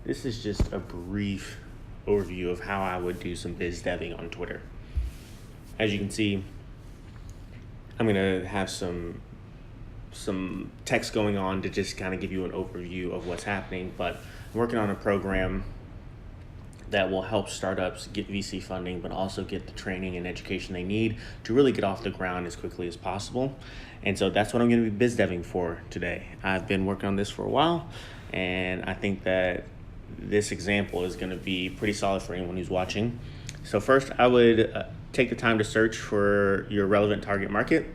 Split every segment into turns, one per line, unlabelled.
This is just a brief overview of how I would do some biz deving on Twitter. As you can see, I'm gonna have some text going on to just kind of give you an overview of what's happening, but I'm working on a program that will help startups get VC funding, but also get the training and education they need to really get off the ground as quickly as possible. And so that's what I'm gonna be biz deving for today. I've been working on this for a while, and I think that this example is gonna be pretty solid for anyone who's watching. So first, I would take the time to search for your relevant target market.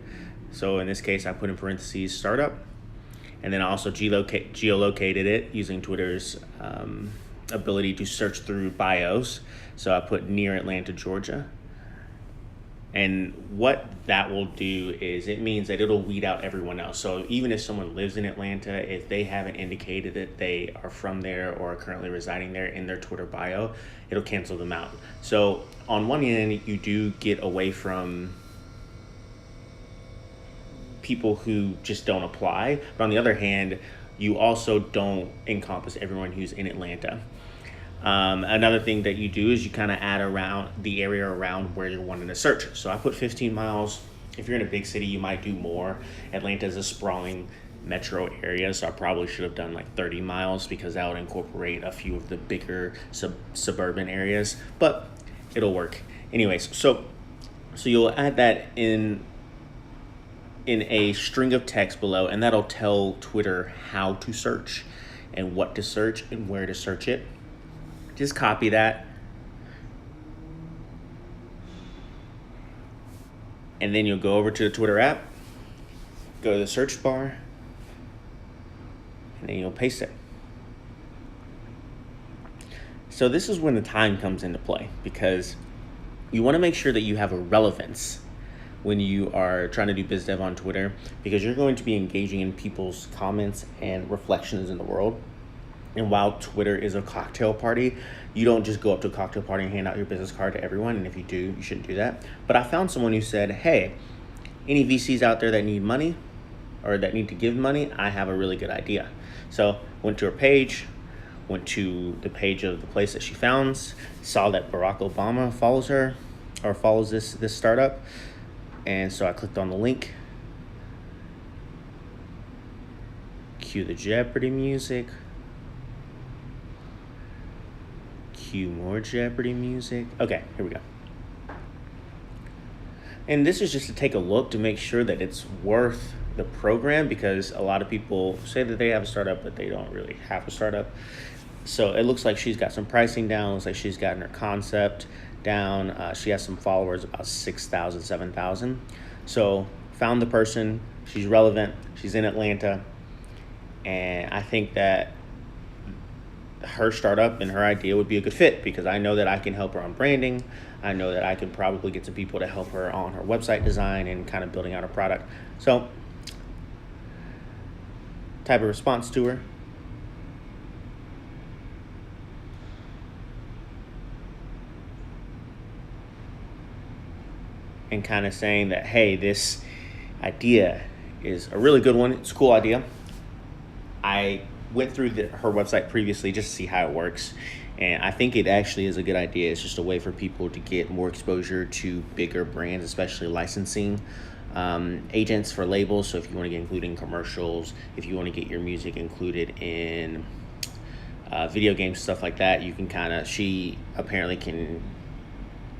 So in this case, I put in parentheses startup, and then I also geolocated it using Twitter's ability to search through bios. So I put near Atlanta, Georgia. And what that will do is it means that it'll weed out everyone else. So even if someone lives in Atlanta, if they haven't indicated that they are from there or are currently residing there in their Twitter bio, it'll cancel them out. So on one end, you do get away from people who just don't apply. But on the other hand, you also don't encompass everyone who's in Atlanta. Another thing that you do is you kind of add around the area around where you're wanting to search. So I put 15 miles. If you're in a big city, you might do more. Atlanta is a sprawling metro area, so I probably should have done like 30 miles because that would incorporate a few of the bigger suburban areas, but it'll work. Anyways, so you'll add that in a string of text below, and that'll tell Twitter how to search and what to search and where to search it. Just copy that. And then you'll go over to the Twitter app, go to the search bar, and then you'll paste it. So this is when the time comes into play, because you want to make sure that you have a relevance when you are trying to do biz dev on Twitter, because you're going to be engaging in people's comments and reflections in the world. And while Twitter is a cocktail party, you don't just go up to a cocktail party and hand out your business card to everyone. And if you do, you shouldn't do that. But I found someone who said, hey, any VCs out there that need money or that need to give money, I have a really good idea. So went to her page, went to the page of the place that she founds, saw that Barack Obama follows her or follows this startup. And so I clicked on the link. Cue the Jeopardy music. Cue more Jeopardy music. Okay, here we go. And this is just to take a look to make sure that it's worth the program, because a lot of people say that they have a startup, but they don't really have a startup. So it looks like she's got some pricing down. Looks like she's gotten her concept down. She has some followers, about 6,000, 7,000. So found the person. She's relevant. She's in Atlanta. And I think that her startup and her idea would be a good fit, because I know that I can help her on branding. I know that I can probably get some people to help her on her website design and kind of building out her product. So type of response to her. And kind of saying that, hey, this idea is a really good one. It's a cool idea. I went through her website previously just to see how it works, and I think it actually is a good idea. It's just a way for people to get more exposure to bigger brands, especially licensing agents for labels. So if you want to get included in commercials, if you want to get your music included in video games, stuff like that, you can she apparently can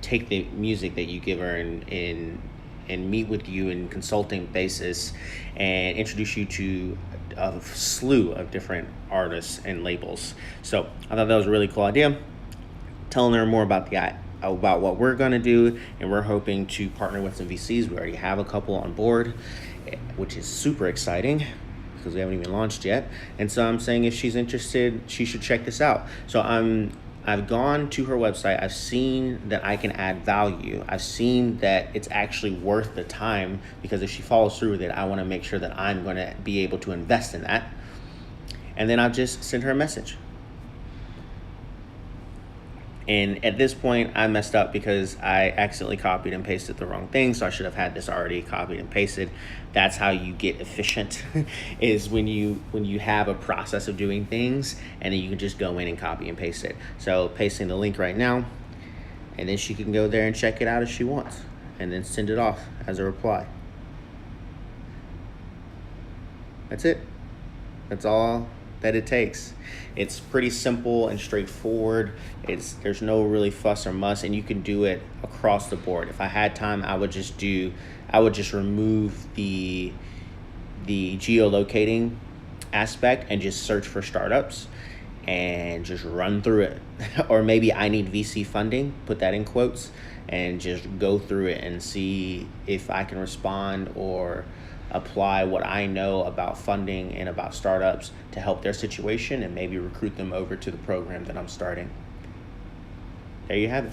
take the music that you give her and meet with you in consulting basis and introduce you to a slew of different artists and labels. So I thought that was a really cool idea. Telling her more about what we're going to do, and we're hoping to partner with some VCs. We already have a couple on board, which is super exciting because we haven't even launched yet. And so I'm saying if she's interested, she should check this out. So I've gone to her website. I've seen that I can add value. I've seen that it's actually worth the time, because if she follows through with it, I want to make sure that I'm going to be able to invest in that. And then I've just sent her a message. And at this point, I messed up because I accidentally copied and pasted the wrong thing. So I should have had this already copied and pasted. That's how you get efficient is when you have a process of doing things, and then you can just go in and copy and paste it. So pasting the link right now, and then she can go there and check it out if she wants, and then send it off as a reply. That's it. That's all that it takes. It's pretty simple and straightforward. There's no really fuss or muss, and you can do it across the board. If I had time, I would just remove the geolocating aspect and just search for startups and just run through it. Or maybe I need VC funding, put that in quotes, and just go through it and see if I can respond or apply what I know about funding and about startups to help their situation, and maybe recruit them over to the program that I'm starting. There you have it.